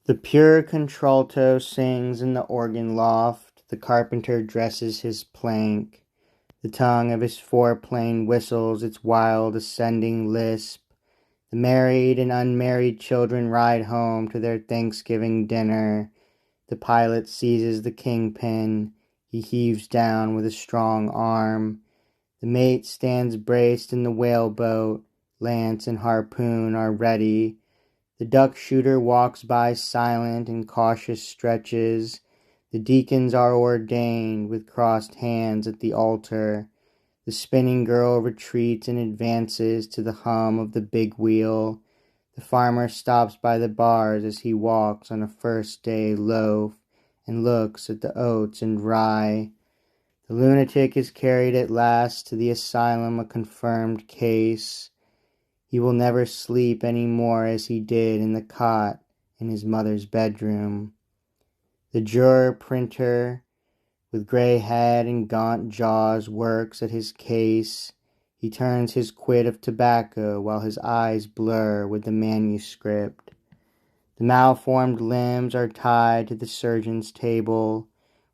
The pure contralto sings in the organ loft, the carpenter dresses his plank, the tongue of his foreplane whistles its wild ascending lisp, the married and unmarried children ride home to their Thanksgiving dinner, the pilot seizes the kingpin, he heaves down with a strong arm, the mate stands braced in the whaleboat, lance and harpoon are ready, the duck shooter walks by silent and cautious stretches. The deacons are ordained with crossed hands at the altar. The spinning girl retreats and advances to the hum of the big wheel. The farmer stops by the bars as he walks on a first day loaf and looks at the oats and rye. The lunatic is carried at last to the asylum, a confirmed case. He will never sleep any more as he did in the cot in his mother's bedroom. The juror printer, with grey head and gaunt jaws, works at his case. He turns his quid of tobacco while his eyes blur with the manuscript. The malformed limbs are tied to the surgeon's table.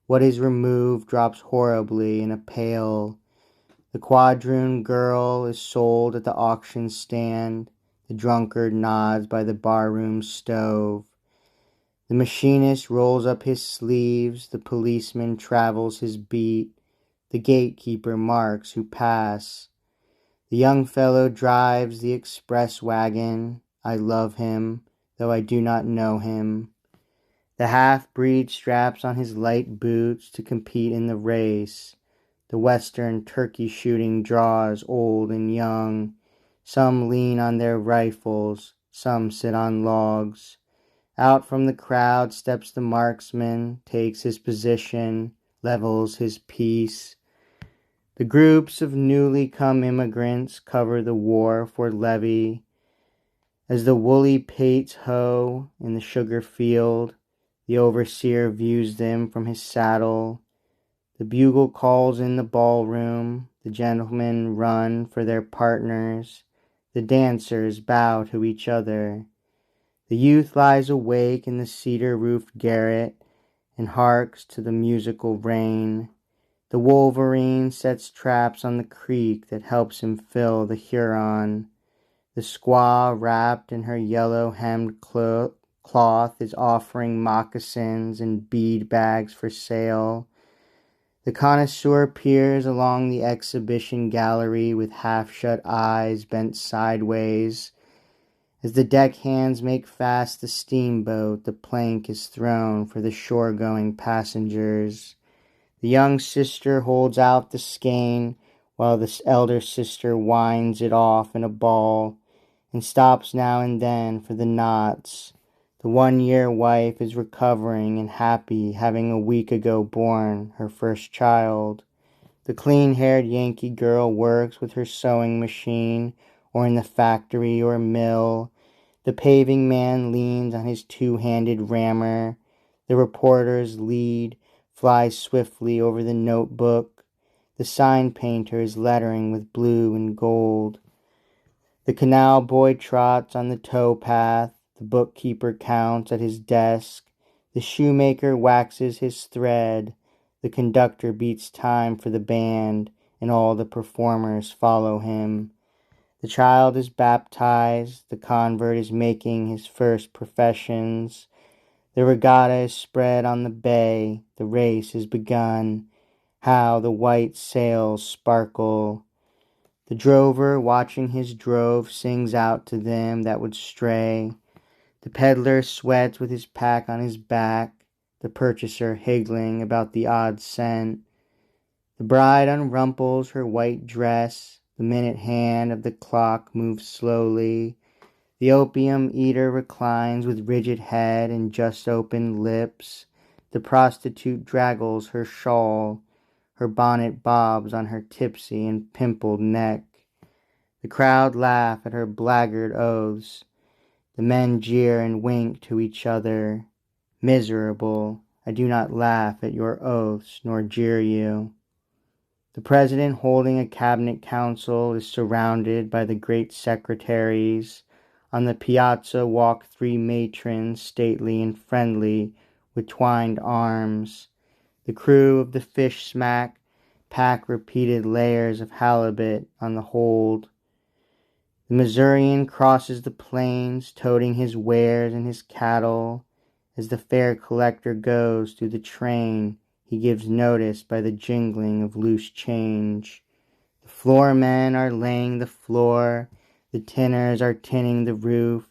What is removed drops horribly in a pail. The quadroon girl is sold at the auction stand. The drunkard nods by the barroom stove. The machinist rolls up his sleeves. The policeman travels his beat. The gatekeeper marks who pass. The young fellow drives the express wagon. I love him, though I do not know him. The half-breed straps on his light boots to compete in the race. The western turkey shooting draws old and young. Some lean on their rifles, some sit on logs. Out from the crowd steps the marksman, takes his position, levels his piece. The groups of newly come immigrants cover the war for levy. As the woolly pates hoe in the sugar field, the overseer views them from his saddle. The bugle calls in the ballroom. The gentlemen run for their partners. The dancers bow to each other. The youth lies awake in the cedar-roofed garret and harks to the musical rain. The wolverine sets traps on the creek that helps him fill the Huron. The squaw, wrapped in her yellow-hemmed cloth, is offering moccasins and bead bags for sale. The connoisseur peers along the exhibition gallery with half-shut eyes bent sideways. As the deckhands make fast the steamboat, the plank is thrown for the shore-going passengers. The young sister holds out the skein, while the elder sister winds it off in a ball, and stops now and then for the knots. The 1-year wife is recovering and happy, having a week ago born her first child. The clean-haired Yankee girl works with her sewing machine, or in the factory or mill. The paving man leans on his two-handed rammer. The reporter's lead flies swiftly over the notebook. The sign painter is lettering with blue and gold. The canal boy trots on the towpath. The bookkeeper counts at his desk. The shoemaker waxes his thread. The conductor beats time for the band, and all the performers follow him. The child is baptized. The convert is making his first professions. The regatta is spread on the bay. The race is begun. How the white sails sparkle. The drover, watching his drove, sings out to them that would stray. The peddler sweats with his pack on his back, the purchaser higgling about the odd cent. The bride unrumples her white dress, the minute hand of the clock moves slowly. The opium eater reclines with rigid head and just opened lips. The prostitute draggles her shawl, her bonnet bobs on her tipsy and pimpled neck. The crowd laugh at her blackguard oaths. The men jeer and wink to each other. Miserable, I do not laugh at your oaths nor jeer you. The president, holding a cabinet council, is surrounded by the great secretaries. On the piazza walk three matrons, stately and friendly, with twined arms. The crew of the fish smack pack repeated layers of halibut on the hold. The Missourian crosses the plains, toting his wares and his cattle. As the fare collector goes through the train, he gives notice by the jingling of loose change. The floormen are laying the floor, the tinners are tinning the roof,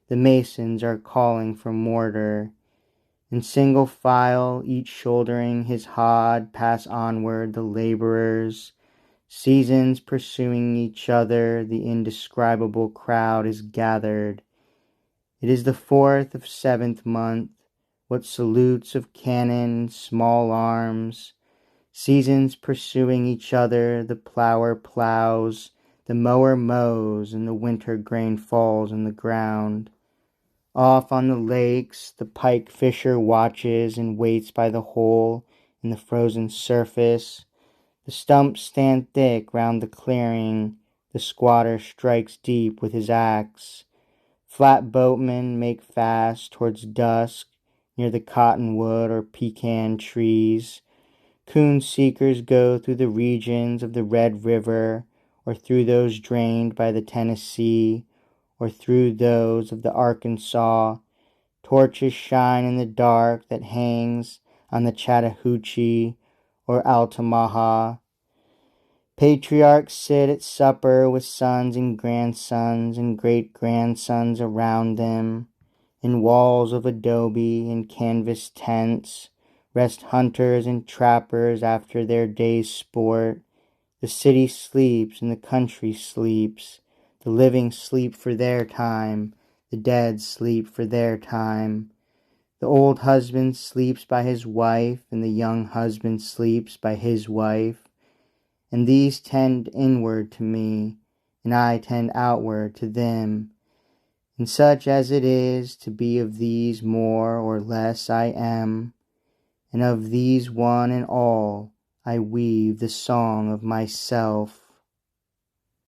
the masons are calling for mortar. In single file, each shouldering his hod, pass onward the laborers. Seasons pursuing each other, the indescribable crowd is gathered. It is the 4th of 7th month, what salutes of cannon and small arms. Seasons pursuing each other, the plower plows, the mower mows, and the winter grain falls in the ground. Off on the lakes, the pike fisher watches and waits by the hole in the frozen surface. The stumps stand thick round the clearing, the squatter strikes deep with his axe. Flat boatmen make fast towards dusk near the cottonwood or pecan trees. Coon seekers go through the regions of the Red River, or through those drained by the Tennessee, or through those of the Arkansas. Torches shine in the dark that hangs on the Chattahoochee or Altamaha. Patriarchs sit at supper with sons and great-grandsons around them. In walls of adobe and canvas tents rest hunters and trappers after their day's sport. The city sleeps and the country sleeps. The living sleep for their time. The dead sleep for their time. The old husband sleeps by his wife, and the young husband sleeps by his wife. And these tend inward to me, and I tend outward to them. And such as it is to be of these more or less I am, and of these one and all I weave the song of myself.